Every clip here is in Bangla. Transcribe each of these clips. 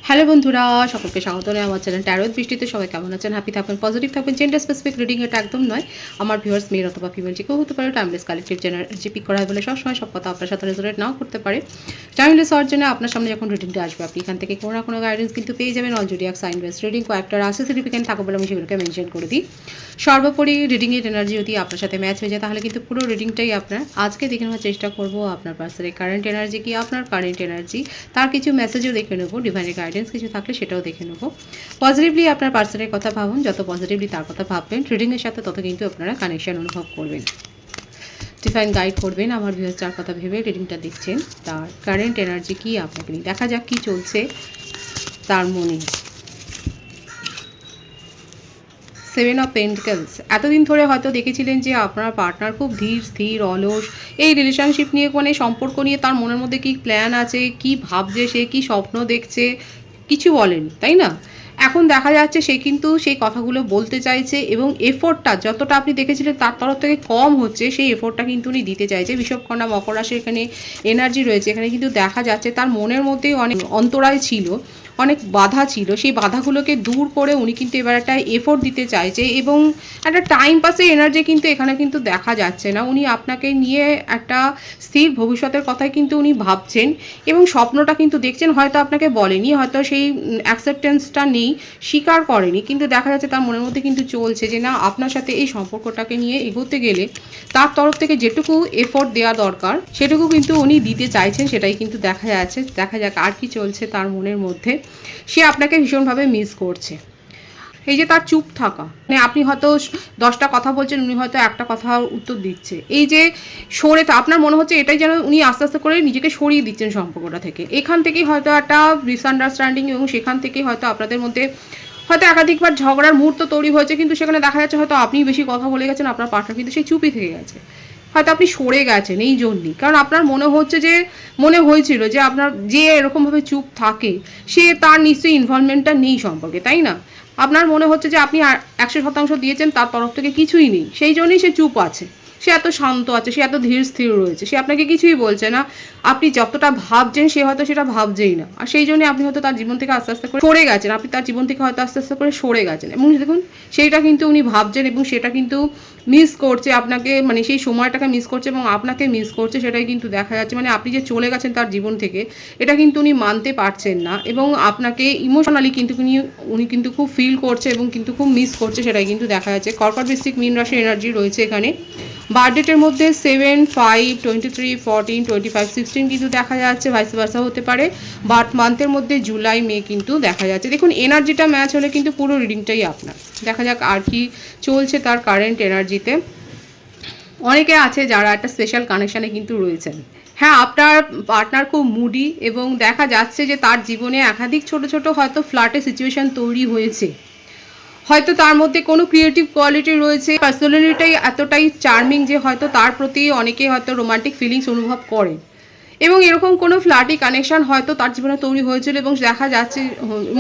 হ্যালো বন্ধুরা, সকলকে স্বাগত জানাই আমার চ্যানেল ট্যারোত বৃষ্টিতে। সবাই কেমন আছেন? হ্যাপি থাকবেন, পজিটিভ থাকবেন। জেন্ডার স্পেসিফিক রিডিং এটা একদম নয়। আমার ভিউয়ার্স মেয়ের অথবা ফিমেল যে কেউ হতে পারে। টাইমলেস কালেক্টিভ জেনারেল পিক করা হয় বলে সবসময় সব কথা আপনার সাথে রেজোনেট নাও করতে পারে। টাইমলেস হওয়ার জন্য আপনার সামনে যখন রিডিংটা আসবে, আপনি এখান থেকে কোনো না কোনো গাইডেন্স কিন্তু পেয়ে যাবেন। All zodiac sign base reading কয়েকটা রাশি সিগনিফিকেন্ট থাকে বলে আমি সেগুলোকে মেনশন করে দিই। সর্বোপরি রিডিংয়ের এনার্জি যদি আপনার সাথে ম্যাচ হয়ে যায়, তাহলে কিন্তু পুরো রিডিংটাই আপনার। আজকে দেখে নেওয়ার চেষ্টা করবো আপনার পার্সনের কারেন্ট এনার্জি কি, আপনার কারেন্ট এনার্জি, তার কিছু মেসেজও দেখে নেবো, ডিভাইনের গাইডেন্স কিছু থাকলে সেটাও দেখে নেবো। পজিটিভলি আপনার পার্সনের কথা ভাবুন, যত পজিটিভলি তার কথা ভাববেন রিডিংয়ের সাথে, তত কিন্তু আপনারা কানেকশন অনুভব করবেন। ডিভাইন গাইড করবেন আমার ভিউয়ার্স যার কথা ভেবে রিডিংটা দেখছেন, তার কারেন্ট এনার্জি কি আপনাকে নিয়ে। দেখা যাক কি চলছে তার মনে। Seven of pentacles. এতদিন ধরে হয়তো দেখেছিলেন যে আপনার পার্টনার খুব ধীর স্থির অলস। এই রিলেশনশিপ নিয়ে মানে সম্পর্ক নিয়ে তার মনের মধ্যে কী প্ল্যান আছে, কি ভাবছে সে, কি স্বপ্ন দেখছে, কিছু বলেনি, তাই না? এখন দেখা যাচ্ছে সে কিন্তু সেই কথাগুলো বলতে চাইছে এবং এফোর্টটা যতটা আপনি দেখেছিলেন তার তরফ থেকে কম হচ্ছে, সেই এফোর্টটা কিন্তু উনি দিতে চাইছে। বিষবকন্যা মকর রাশির এখানে এনার্জি রয়েছে। এখানে কিন্তু দেখা যাচ্ছে তার মনের মধ্যে অনেক অন্তরায় ছিল, অনেক বাধা ছিল। সেই বাধাগুলোকে দূর করে উনি কিন্তু এবার একটা এফোর্ট দিতে চাইছে এবং একটা টাইম পাসের এনার্জি কিন্তু এখানে কিন্তু দেখা যাচ্ছে না। উনি আপনাকে নিয়ে একটা স্থির ভবিষ্যতের কথাই কিন্তু উনি ভাবছেন এবং স্বপ্নটা কিন্তু দেখছেন। হয়তো আপনাকে বলেনি, হয়তো সেই অ্যাকসেপ্টেন্সটা নেই, স্বীকার করেনি, কিন্তু দেখা যাচ্ছে তার মনের মধ্যে কিন্তু চলছে যে না, আপনার সাথে এই সম্পর্কটাকে নিয়ে এগোতে গেলে তার তরফ থেকে যেটুকু এফোর্ট দেওয়া দরকার সেটুকু কিন্তু উনি দিতে চাইছেন, সেটাই কিন্তু দেখা যাচ্ছে। দেখা যাক আর কি চলছে তার মনের মধ্যে। সে আপনাকে ভীষণভাবে মিস করছে। এই যে তার চুপ থাকা, মানে আপনি হয়তো 10টা কথা বলছেন, উনি হয়তো একটা কথা উত্তর দিচ্ছে। এই যে সরে আপনার মনে হচ্ছে এটাই যেন উনি আস্তে আস্তে করে নিজেকে সরিয়ে দিচ্ছেন সম্পর্কটা থেকে। এখান থেকেই হয়তো একটা মিসআন্ডারস্ট্যান্ডিং এবং সেখান থেকেই হয়তো আপনাদের মধ্যে হয়তো একাধিকবার ঝগড়ার মুহূর্ত তৈরি হয়েছে, কিন্তু সেখানে দেখা যাচ্ছে হয়তো আপনি বেশি কথা বলে গেছেন, আপনার পার্টনার কিন্তু সেই চুপই থেকে গেছে। হয়তো আপনি সরে গেছেন এই জন্যই, কারণ আপনার মনে হচ্ছে যে, মনে হয়েছিল যে আপনার যে এরকমভাবে চুপ থাকে সে তার নিশ্চয়ই ইনভলভমেন্টটা নেই সম্পর্কে, তাই না? আপনার মনে হচ্ছে যে আপনি 100% দিয়েছেন, তার তরফ থেকে কিছুই নেই, সেই জন্যই সে চুপ আছে। সে এত শান্ত আছে, সে এত ধীর স্থির রয়েছে, সে আপনাকে কিছুই বলছে না। আপনি যতটা ভাবছেন সে হয়তো সেটা ভাবছেই না, আর সেই জন্যই আপনি হয়তো তার জীবন থেকে আস্তে আস্তে করে সরে গেছেন। আপনি তার জীবন থেকে হয়তো আস্তে আস্তে করে সরে গেছেন এবং দেখুন সেইটা কিন্তু উনি ভাবছেন এবং সেটা কিন্তু মিস করছে আপনাকে, মানে সেই সময়টাকে মিস করছে এবং আপনাকে মিস করছে, সেটাই কিন্তু দেখা যাচ্ছে। মানে আপনি যে চলে গেছেন তার জীবন থেকে, এটা কিন্তু উনি মানতে পারছেন না এবং আপনাকে ইমোশনালি কিন্তু উনি কিন্তু খুব ফিল করছে এবং কিন্তু খুব মিস করছে, সেটাই কিন্তু দেখা যাচ্ছে। কর্কট বৃশ্চিক মীন রাশির এনার্জি রয়েছে এখানে। বার্থডেটের মধ্যে 7, 5, 23, 14, 25, 16 কিন্তু দেখা যাচ্ছে, ভাইস ভার্সা হতে পারে। বার্থ মান্থের মধ্যে জুলাই, মে কিন্তু দেখা যাচ্ছে। দেখুন এনার্জিটা ম্যাচ হলে কিন্তু পুরো রিডিংটাই আপনার। দেখা যাক আর কি চলছে তার কারেন্ট এনার্জিতে। অনেকে আছে যারা একটা স্পেশাল কানেকশানে কিন্তু রয়েছেন। হ্যাঁ, আপনার পার্টনার খুব মুডি এবং দেখা যাচ্ছে যে তার জীবনে একাধিক ছোট ছোট হয়তো ফ্লার্টের সিচুয়েশান তৈরি হয়েছে। হয়তো তার মধ্যে কোনো ক্রিয়েটিভ কোয়ালিটি রয়েছে, পার্সোনালিটাই এতটাই চার্মিং যে হয়তো তার প্রতি অনেকে হয়তো রোমান্টিক ফিলিংস অনুভব করে এবং এরকম কোনো ফ্ল্যাটি কানেকশান হয়তো তার জীবনে তৈরি হয়েছিল এবং দেখা যাচ্ছে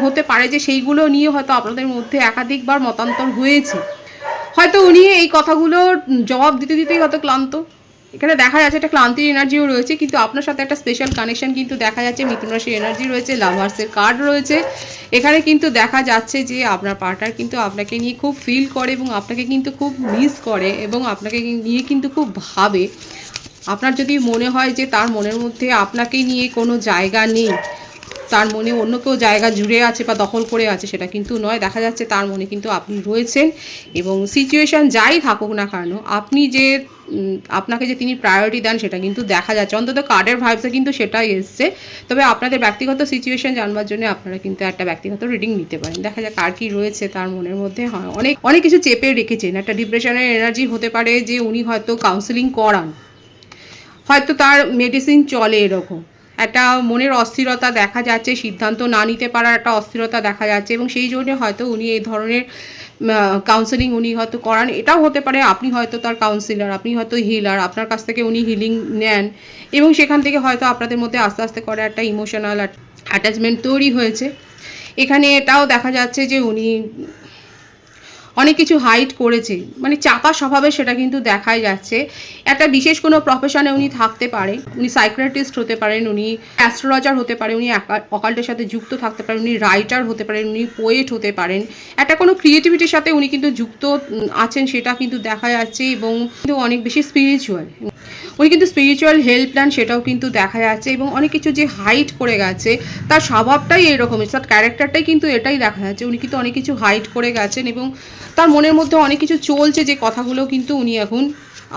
হতে পারে যে সেইগুলো নিয়ে হয়তো আপনাদের মধ্যে একাধিকবার মতান্তর হয়েছে। হয়তো উনি এই কথাগুলোর জবাব দিতে দিতেই হয়তো ক্লান্ত। এখানে দেখা যাচ্ছে একটা ক্লান্তির এনার্জিও রয়েছে, কিন্তু আপনার সাথে একটা স্পেশাল কানেকশন কিন্তু দেখা যাচ্ছে। মিথুন রাশির এনার্জি রয়েছে, লাভার্সের কার্ড রয়েছে। এখানে কিন্তু দেখা যাচ্ছে যে আপনার পার্টনার কিন্তু আপনাকে নিয়ে খুব ফিল করে এবং আপনাকে কিন্তু খুব মিস করে এবং আপনাকে নিয়ে কিন্তু খুব ভাবে। আপনার যদি মনে হয় যে তার মনের মধ্যে আপনাকে নিয়ে কোনো জায়গা নেই, তার মনে অন্য কেউ জায়গা জুড়ে আছে বা দখল করে আছে, সেটা কিন্তু নয়। দেখা যাচ্ছে তার মনে কিন্তু আপনি রয়েছেন এবং সিচুয়েশান যাই থাকুক না কেন, আপনি যে আপনাকে যে তিনি প্রায়োরিটি দেন সেটা কিন্তু দেখা যাচ্ছে। অন্তত কার্ডের ভাইবসে কিন্তু সেটাই এসছে। তবে আপনাদের ব্যক্তিগত সিচুয়েশান জানবার জন্য আপনারা কিন্তু একটা ব্যক্তিগত রিডিং নিতে পারেন। দেখা যাক আর কি রয়েছে তার মনের মধ্যে। হয় অনেক অনেক কিছু চেপে রেখেছেন, একটা ডিপ্রেশনের এনার্জি হতে পারে যে উনি হয়তো কাউন্সেলিং করান, হয়তো তার মেডিসিন চলে, এরকম একটা মনের অস্থিরতা দেখা যাচ্ছে, সিদ্ধান্ত না নিতে পারার একটা অস্থিরতা দেখা যাচ্ছে এবং সেই জন্য হয়তো উনি এই ধরনের কাউন্সেলিং উনি হয়তো করান। এটাও হতে পারে আপনি হয়তো তার কাউন্সিলার, আপনি হয়তো হিলার, আপনার কাছ থেকে উনি হিলিং নেন এবং সেখান থেকে হয়তো আপনাদের মধ্যে আস্তে আস্তে করে একটা ইমোশনাল অ্যাটাচমেন্ট তৈরি হয়েছে। এখানে এটাও দেখা যাচ্ছে যে উনি অনেক কিছু হাইড করেছে, মানে চাপা স্বভাবে সেটা কিন্তু দেখাই যাচ্ছে। একটা বিশেষ কোনো প্রফেশনে উনি থাকতে পারে, উনি সাইকিয়াট্রিস্ট হতে পারেন, উনি অ্যাস্ট্রোলজার হতে পারেন, উনি অকাল্টের সাথে যুক্ত থাকতে পারেন, উনি রাইটার হতে পারেন, উনি পোয়েট হতে পারেন, একটা কোনো ক্রিয়েটিভিটির সাথে উনি কিন্তু যুক্ত আছেন সেটা কিন্তু দেখা যাচ্ছে। এবং কিন্তু অনেক বেশি স্পিরিচুয়াল, উনি কিন্তু স্পিরিচুয়াল হেল্প নেন সেটাও কিন্তু দেখা যাচ্ছে। এবং অনেক কিছু যে হাইড করে গেছে, তার স্বভাবটাই এরকমই, তার ক্যারেক্টারটাই কিন্তু এটাই দেখা যাচ্ছে। উনি কিন্তু অনেক কিছু হাইড করে গেছেন এবং তার মনের মধ্যে অনেক কিছু চলছে, যে কথাগুলো কিন্তু উনি এখন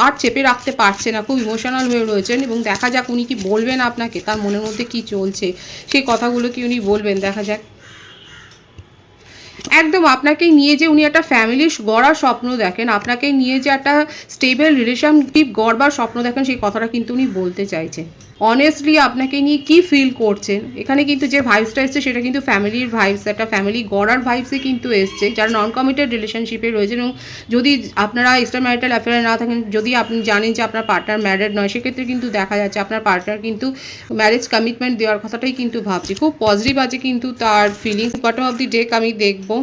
আর চেপে রাখতে পারছে না, খুব ইমোশনাল হয়ে রয়েছেন। এবং দেখা যাক উনি কি বলবেন আপনাকে, তার মনের মধ্যে কি চলছে সেই কথাগুলো কি উনি বলবেন, দেখা যাক। একদম আপনাকে নিয়ে যে উনি একটা ফ্যামিলি গড়ার স্বপ্ন দেখেন, আপনাকে নিয়ে যে একটা স্টেবল রিলেশনশিপ গড়বার স্বপ্ন দেখেন, সেই কথাটা কিন্তু উনি বলতে চাইছেন। অনেস্টলি আপনাকে নিয়ে কি ফিল করছেন, এখানে কিন্তু যে ভাইবসটা এসছে সেটা কিন্তু ফ্যামিলির ভাইবস, একটা ফ্যামিলি গড়ার ভাইবসে কিন্তু এসছে, যারা নন কমিটেড রিলেশনশিপে রয়েছে। এবং যদি আপনারা এক্সট্রা ম্যারিটাল অ্যাফেয়ারে না থাকেন, যদি আপনি জানেন যে আপনার পার্টনার ম্যারিড নয়, সেক্ষেত্রে কিন্তু দেখা যাচ্ছে আপনার পার্টনার কিন্তু ম্যারেজ কমিটমেন্ট দেওয়ার কথাটাই কিন্তু ভাবছি, খুব পজিটিভ আছে কিন্তু তার feelings. Bottom of the deck আমি দেখবো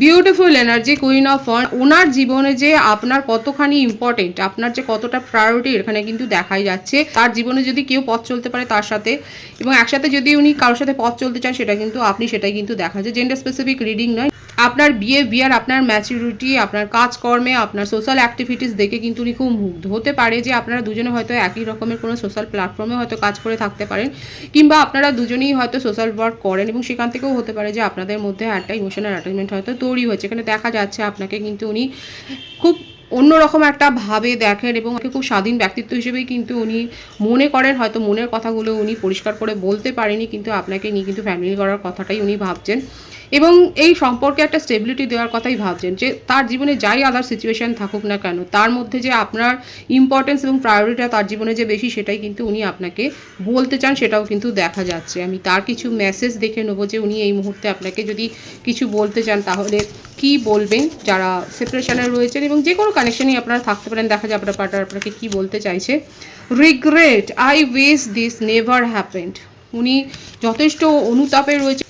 beautiful energy, queen of wand. ওনার জীবনে যে আপনার কতখানি ইম্পর্টেন্ট, আপনার যে কতটা প্রায়োরিটি এখানে কিন্তু দেখাই যাচ্ছে। তার জীবনে যদি কেউ পথ চলতে পারে তার সাথে, এবং একসাথে যদি উনি কারোর সাথে পথ চলতে চান, সেটা কিন্তু আপনি, সেটাই কিন্তু দেখা যায়। জেন্ডার স্পেসিফিক রিডিং নয়, আপনার বিহেভিয়ার, আপনার ম্যাচুরিটি, আপনার কাজকর্মে, আপনার সোশ্যাল অ্যাক্টিভিটিস দেখে কিন্তু উনি খুব মুগ্ধ। হতে পারে যে আপনারা দুজনে হয়তো একই রকমের কোনো সোশ্যাল প্ল্যাটফর্মে হয়তো কাজ করে থাকতে পারেন, কিংবা আপনারা দুজনেই হয়তো সোশ্যাল ওয়ার্ক করেন, এবং সেখান থেকেও হতে পারে যে আপনাদের মধ্যে একটা ইমোশনাল অ্যাটাচমেন্ট হয়তো তৈরি হয়েছে। এখানে দেখা যাচ্ছে আপনাকে কিন্তু উনি খুব অন্যরকম একটা ভাবে দেখেন, এবং খুব স্বাধীন ব্যক্তিত্ব হিসেবেই কিন্তু উনি মনে করেন। হয়তো মনের কথাগুলো উনি পরিষ্কার করে বলতে পারেনি, কিন্তু আপনাকে নিয়ে কিন্তু ফ্যামিলি করার কথাটাই উনি ভাবছেন, এবং এই সম্পর্কে একটা স্টেবিলিটি দেওয়ার কথাই ভাবছেন। যে তার জীবনে যাই আদার সিচুয়েশান থাকুক না কেন, তার মধ্যে যে আপনার ইম্পর্টেন্স এবং প্রায়োরিটিটা তার জীবনে যে বেশি, সেটাই কিন্তু উনি আপনাকে বলতে চান, সেটাও কিন্তু দেখা যাচ্ছে। আমি তার কিছু মেসেজ দেখে নেবো যে উনি এই মুহূর্তে আপনাকে যদি কিছু বলতে চান তাহলে কি বলবেন, যারা সেপারেশনে রয়েছেন এবং যে কোনো কানেকশনই আপনারা থাকতে পারেন। দেখা যায় আপনার পার্টনার আপনাকে কী বলতে চাইছে। Regret, I wish this never happened. উনি যথেষ্ট অনুতাপে রয়েছে,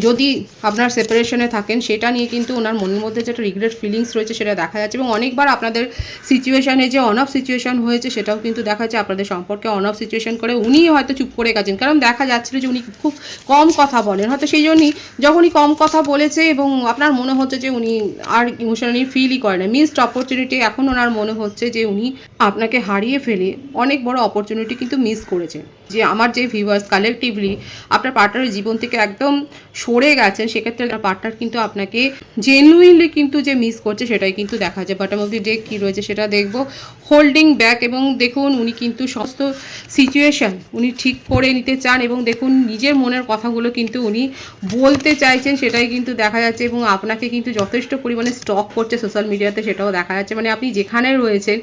যদি আপনার সেপারেশনে থাকেন সেটা নিয়ে কিন্তু ওনার মনের মধ্যে যেটা রিগ্রেট ফিলিংস রয়েছে সেটা দেখা যাচ্ছে। এবং অনেকবার আপনাদের সিচুয়েশানে যে অন অফ সিচুয়েশান হয়েছে সেটাও কিন্তু দেখা যাচ্ছে, আপনাদের সম্পর্কে অন অফ সিচুয়েশান করে উনি হয়তো চুপ করে গেছেন, কারণ দেখা যাচ্ছিল যে উনি খুব কম কথা বলেন, হয়তো সেই জন্যই যখনই কম কথা বলেছে এবং আপনার মনে হচ্ছে যে উনি আর ইমোশনালি ফিলই করে না, মিসড অপরচুনিটি, এখন ওনার মনে হচ্ছে যে উনি আপনাকে হারিয়ে ফেলে অনেক বড় অপরচুনিটি কিন্তু মিস করেছে। যে আমার যে ভিউয়ার্স কালেকটিভলি আপনার পার্টনারের জীবন থেকে একদম সরে গেছেন, সেক্ষেত্রে আপনার পার্টনার কিন্তু আপনাকে জেনুইনলি কিন্তু যে মিস করছে সেটাই কিন্তু দেখা যায়। বটম অফ দি ডেক কী রয়েছে সেটা দেখবো। হোল্ডিং ব্যাক, এবং দেখুন উনি কিন্তু সমস্ত সিচুয়েশান উনি ঠিক করে নিতে চান, এবং দেখুন নিজের মনের কথাগুলো কিন্তু উনি বলতে চাইছেন, সেটাই কিন্তু দেখা যাচ্ছে। এবং আপনাকে কিন্তু যথেষ্ট পরিমাণে স্টক করছে সোশ্যাল মিডিয়াতে, সেটাও দেখা যাচ্ছে। মানে আপনি যেখানে রয়েছেন,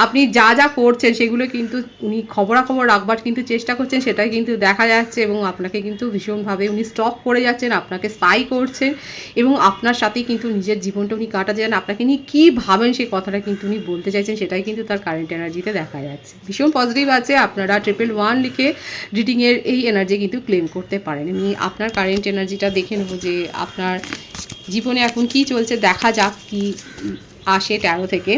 আপনি যা যা করছেন সেগুলো কিন্তু উনি খবরাখবর রাখবার কিন্তু চেষ্টা করছেন, সেটাই কিন্তু দেখা যাচ্ছে। এবং আপনাকে কিন্তু ভীষণভাবে উনি স্টক করে যাচ্ছেন, আপনাকে স্পাই করছেন, এবং আপনার সাথেই কিন্তু নিজের জীবনটা উনি কাটাতে যান। আপনাকে নিয়ে কী ভাবেন সেই কথাটা কিন্তু উনি বলতে চাইছেন, সেটাই কিন্তু তার কারেন্ট এনার্জিতে দেখা যাচ্ছে। ভীষণ পজিটিভ আছে। আপনারা 111 লিখে রিডিংয়ের এই এনার্জি কিন্তু ক্লেম করতে পারেন। আমি আপনার কারেন্ট এনার্জিটা দেখে নেবো যে আপনার জীবনে এখন কি চলছে, দেখা যাক কি আসে 13 থেকে।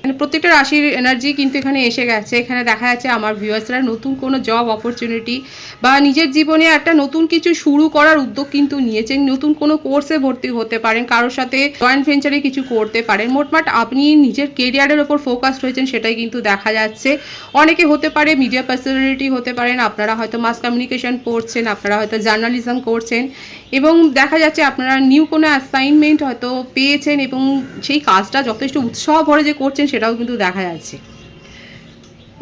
মানে প্রত্যেকটা রাশির এনার্জি কিন্তু এখানে এসে গেছে। এখানে দেখা যাচ্ছে আমার ভিউয়ার্সরা নতুন কোনো জব অপরচুনিটি বা নিজের জীবনে একটা নতুন কিছু শুরু করার উদ্যোগ কিন্তু নিয়েছেন, নতুন কোনো কোর্সে ভর্তি হতে পারেন, কারোর সাথে জয়েন্ট ভেঞ্চারে কিছু করতে পারেন। মোটমাট আপনি নিজের কেরিয়ারের ওপর ফোকাসড হয়েছেন, সেটাই কিন্তু দেখা যাচ্ছে। অনেকে হতে পারে মিডিয়া পার্সোনালিটি হতে পারেন, আপনারা হয়তো মাস কমিউনিকেশন করছেন, আপনারা হয়তো জার্নালিজম করছেন, এবং দেখা যাচ্ছে আপনারা নিউ কোনো অ্যাসাইনমেন্ট হয়তো পেয়েছেন, এবং সেই কাজটা যথেষ্ট উৎসাহ ভরে যে করছেন সেটাও কিন্তু দেখা যাচ্ছে।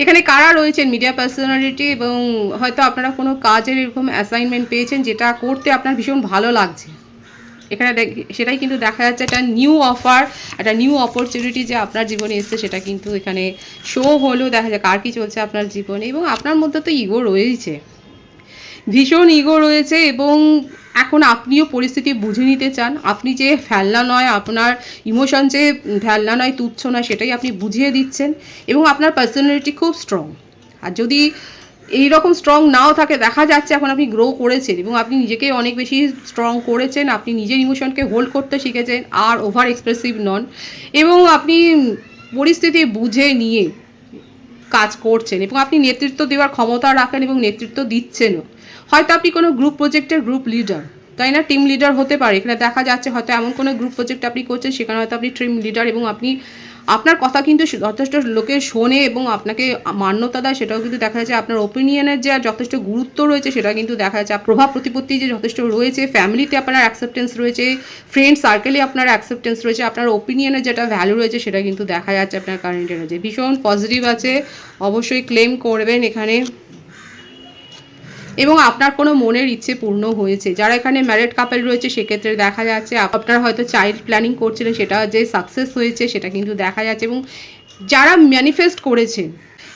এখানে কারা রয়েছেন মিডিয়া পার্সোনালিটি, এবং হয়তো আপনারা কোনো কাজের এরকম অ্যাসাইনমেন্ট পেয়েছেন যেটা করতে আপনার ভীষণ ভালো লাগছে, এখানে সেটাই কিন্তু দেখা যাচ্ছে। একটা নিউ অফার, একটা নিউ অপরচুনিটি যে আপনার জীবনে এসছে সেটা কিন্তু এখানে শো হলেও দেখা যায় কার কী চলছে আপনার জীবনে। এবং আপনার মধ্যে তো ইগো রয়েছে, ভীষণ ইগো রয়েছে, এবং এখন আপনিও পরিস্থিতি বুঝে নিতে চান। আপনি যে ফেলনা নয়, আপনার ইমোশন যে ফেলনা নয়, তুচ্ছ নয়, সেটাই আপনি বুঝিয়ে দিচ্ছেন, এবং আপনার পার্সোনালিটি খুব স্ট্রং। আর যদি এইরকম স্ট্রং নাও থাকে, দেখা যাচ্ছে এখন আপনি গ্রো করেছেন এবং আপনি নিজেকে অনেক বেশি স্ট্রং করেছেন, আপনি নিজের ইমোশনকে হোল্ড করতে শিখেছেন, আর ওভার এক্সপ্রেসিভ নন, এবং আপনি পরিস্থিতি বুঝে নিয়ে কাজ করছেন এবং আপনি নেতৃত্ব দেওয়ার ক্ষমতা রাখেন এবং নেতৃত্ব দিচ্ছেনও। হয়তো আপনি কোনো গ্রুপ প্রজেক্টের গ্রুপ লিডার, তাই না, টিম লিডার হতে পারে, এখানে দেখা যাচ্ছে হয়তো এমন কোনো গ্রুপ প্রজেক্ট আপনি করছেন সেখানে হয়তো আপনি টিম লিডার, এবং আপনি আপনার কথা কিন্তু যথেষ্ট লোকে শোনে এবং আপনাকে মান্যতা দেয়, সেটাও কিন্তু দেখা যাচ্ছে। আপনার ওপিনিয়নের যে যথেষ্ট গুরুত্ব রয়েছে সেটা কিন্তু দেখা যাচ্ছে। প্রভাব প্রতিপত্তি যে যথেষ্ট রয়েছে, ফ্যামিলিতে আপনার অ্যাকসেপ্টেন্স রয়েছে, ফ্রেন্ড সার্কেলে আপনার অ্যাকসেপ্টেন্স রয়েছে, আপনার ওপিনিয়নের যেটা ভ্যালু রয়েছে সেটা কিন্তু দেখা যাচ্ছে আপনার কারেন্ট এনার্জি ভীষণ পজিটিভ আছে। অবশ্যই ক্লেম করবেন এখানে, এবং আপনার কোনো মনের ইচ্ছে পূর্ণ হয়েছে। যারা এখানে ম্যারিড কাপল রয়েছে সেক্ষেত্রে দেখা যাচ্ছে আপনারা হয়তো চাইল্ড প্ল্যানিং করছিলেন, সেটা যে সাকসেস হয়েছে সেটা কিন্তু দেখা যাচ্ছে। এবং যারা ম্যানিফেস্ট করেছেন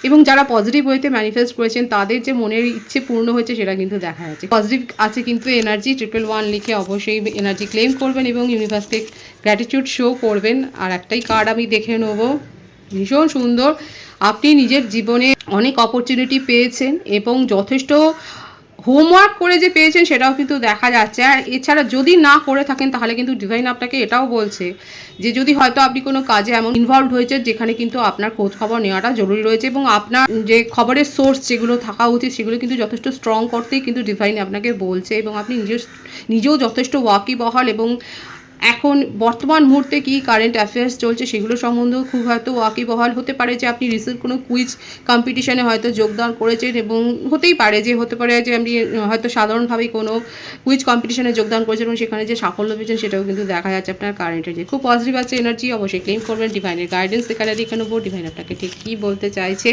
এবং যারা পজিটিভ ওয়েতে ম্যানিফেস্ট করেছেন তাদের যে মনের ইচ্ছে পূর্ণ হয়েছে সেটা কিন্তু দেখা যাচ্ছে। পজিটিভ আছে কিন্তু এনার্জি, 111 লিখে অবশ্যই এনার্জি ক্লেম করবেন এবং ইউনিভার্সকে গ্র্যাটিটিউড শো করবেন। আর একটাই কার্ড আমি দেখে নেব, ভীষণ সুন্দর। আপনি নিজের জীবনে অনেক অপরচুনিটি পেয়েছেন এবং যথেষ্ট হোমওয়ার্ক করে যে পেয়েছেন সেটাও কিন্তু দেখা যাচ্ছে। আর এছাড়া যদি না করে থাকেন তাহলে কিন্তু ডিভাইন আপনাকে এটাও বলছে যে যদি হয়তো আপনি কোনো কাজে এমন ইনভলভ হয়েছে যেখানে কিন্তু আপনার খোঁজ খবর নেওয়াটা জরুরি রয়েছে, এবং আপনার যে খবরের সোর্স যেগুলো থাকা উচিত সেগুলো কিন্তু যথেষ্ট স্ট্রং করতেই কিন্তু ডিভাইন আপনাকে বলছে, এবং আপনি নিজেও যথেষ্ট ওয়াকিবহাল, এবং এখন বর্তমান মুহূর্তে কি কারেন্ট অ্যাফেয়ার্স চলছে সেগুলো সম্বন্ধেও খুব হয়তো ওয়াকিবহাল। হতে পারে যে আপনি রিসেন্ট কোনো কুইজ কম্পিটিশানে হয়তো যোগদান করেছেন, এবং হতেই পারে যে আপনি হয়তো সাধারণভাবেই কোনো কুইজ কম্পিটিশানে যোগদান করেছেন এবং সেখানে যে সাফল্য পেয়েছেন সেটাও কিন্তু দেখা যাচ্ছে আপনার কারেন্টের। যে খুব পজিটিভ আছে এনার্জি, অবশ্যই ক্লেম করবেন। ডিভাইনের গাইডেন্স এখানে দেখে নেবো ডিভাইন আপনাকে ঠিক কী বলতে চাইছে।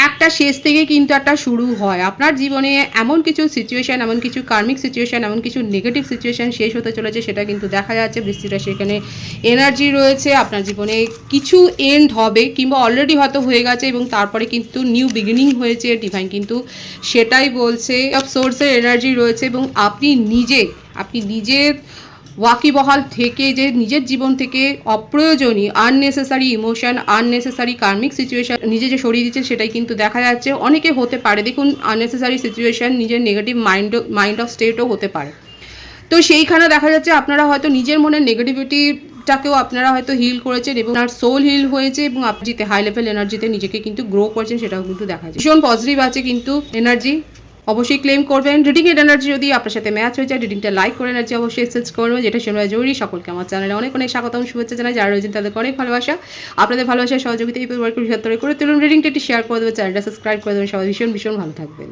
একটা শেষ থেকে কিন্তু একটা শুরু হয় আপনার জীবনে। এমন কিছু সিচুয়েশান, এমন কিছু কার্মিক সিচুয়েশান, এমন কিছু নেগেটিভ সিচুয়েশান শেষ হতে চলেছে সেটা কিন্তু দেখা যাচ্ছে। বৃষ্টিটা সেখানে এনার্জি রয়েছে, আপনার জীবনে কিছু এন্ড হবে কিংবা অলরেডি হয়তো হয়ে গেছে এবং তারপরে কিন্তু নিউ বিগিনিং হয়েছে। ডিভাইন কিন্তু সেটাই বলছে। অফ সোর্সের এনার্জি রয়েছে এবং আপনি নিজের ওয়াকিবহাল থেকে যে নিজের জীবন থেকে অপ্রয়োজনীয় আননেসেসারি ইমোশন, আননেসেসারি কার্মিক সিচুয়েশান নিজে যে সরিয়ে দিচ্ছে সেটাই কিন্তু দেখা যাচ্ছে। অনেকে হতে পারে দেখুন আননেসেসারি সিচুয়েশান নিজের নেগেটিভ মাইন্ড অফ স্টেটও হতে পারে। তো সেইখানে দেখা যাচ্ছে আপনারা হয়তো নিজের মনের নেগেটিভিটিটাকেও আপনারা হয়তো হিল করেছেন এবং আপনার সোল হিল হয়েছে, এবং আপনি হাই লেভেল এনার্জিতে নিজেকে কিন্তু গ্রো করছেন, সেটাও কিন্তু দেখা যাচ্ছে। ভীষণ পজিটিভ আছে কিন্তু এনার্জি, অবশ্যই ক্লেম করবেন। রিডিংয়ের এনার্জি যদি আপনার সাথে ম্যাচ হয়ে যায় রিডিংটা লাইক করে এনার্জি অবশ্যই এক্সচেঞ্জ করবেন, যেটা শোনা জরুরি। সকলকে আমার চ্যানেলে অনেক স্বাগতম, শুভেচ্ছা জানাই। যারা রয়েছেন তাদের অনেক ভালোবাসা, আপনাদের ভালোবাসার সহযোগিতা এই পরিবারকে বৃহত্তর করে তুলুন। রিডিংটা একটি শেয়ার করে দেবেন, চ্যানেলটা সাবস্ক্রাইব করে দেবেন। সবাই ভীষণ ভালো থাকবেন।